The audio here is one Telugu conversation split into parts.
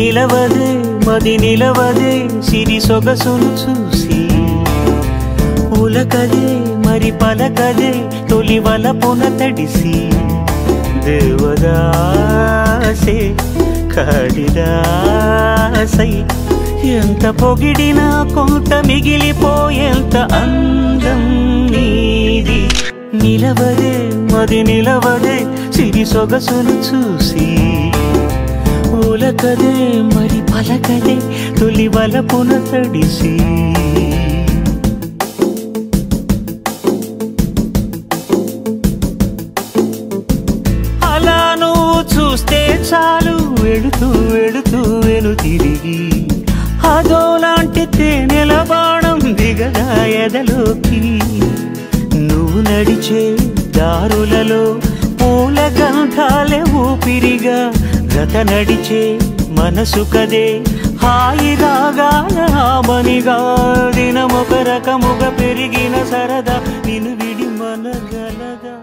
నిలవదే మది నిలవదే సిరి సొగసును చూసి ఉలకదే మరి పలకదే తొలి వలపున తడిసి దేవదాసే కాళిదాసై ఎంత పొగిడినా కొంత మిగిలిపోయేంత అందం నీది నిలవదే మది నిలవదే సిరి సొగసును చూసి ఉలకదే మరి పలకదే తొలి వలపున తడిసి అలా నువ్వు చూస్తే చాలు వెళుతూ వెళుతూ వెను తిరిగి అదోలాంటి తేనెల బాణం దిగదా ఎదలోకి నువ్వు నడిచే దారులలో పూల గంధాలే ఊపిరిగా గత నడిచే మనసు కదే హాయి రాగాల మనిగా దినమొక రకముగా పెరిగిన సరదా నిన్ను విడి మనగలదా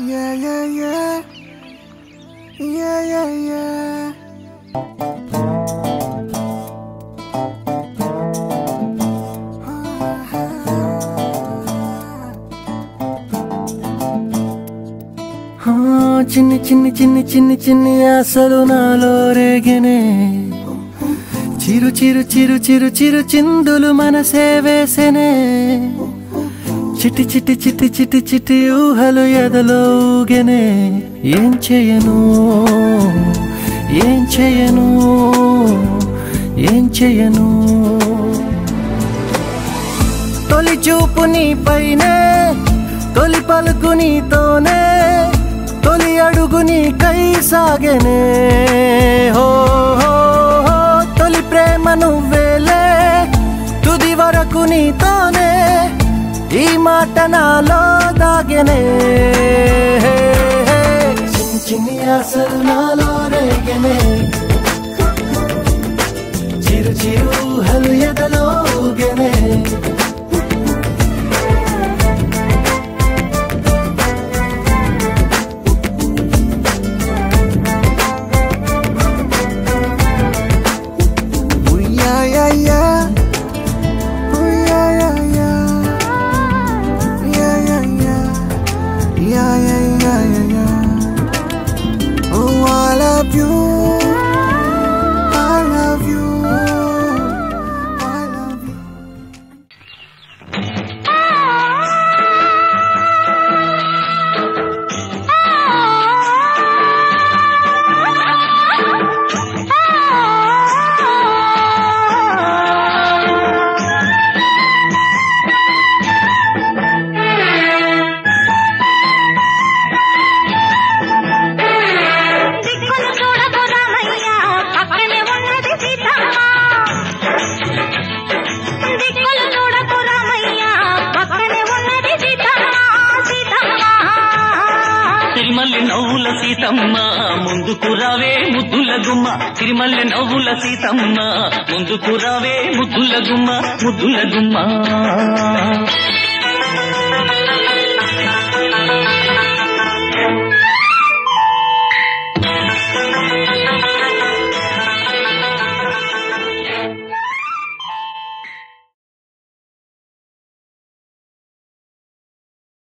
Yeah, yeah, yeah. Yeah, yeah, yeah. చిన్ని చిన్ని చిన్ని చిన్ని చిన్ని ఆశలు నాలో రేగినే చిరు చిరు చిరు చిరు చిరు చిందులు మనసే వేసెనే చిటి చిటి చిటి చిటి చిటి ఊహలు ఎదలో ఊగెనే ఏం చేయను ఏం చేయను ఏం చేయను తొలి చూపు నీ పైనే తొలి పలుకు నీతోనే తొలి అడుగు నీకై సాగెనే హో హో హో తొలి ప్రేమ నువ్వేలే తుది వరకు నీతోనే ఈ మాట నాలో దాగెనే చిన్ని చిన్ని ఆశలు నాలో రేగెనే చిరు చిరు ఊహలు ఎదలో ఊగెనే తిరుమల్లె నవ్వుల సీతమ్మ ముందుకు రావే ముద్దుల గుమ్మ ముద్దుల గుమ్మ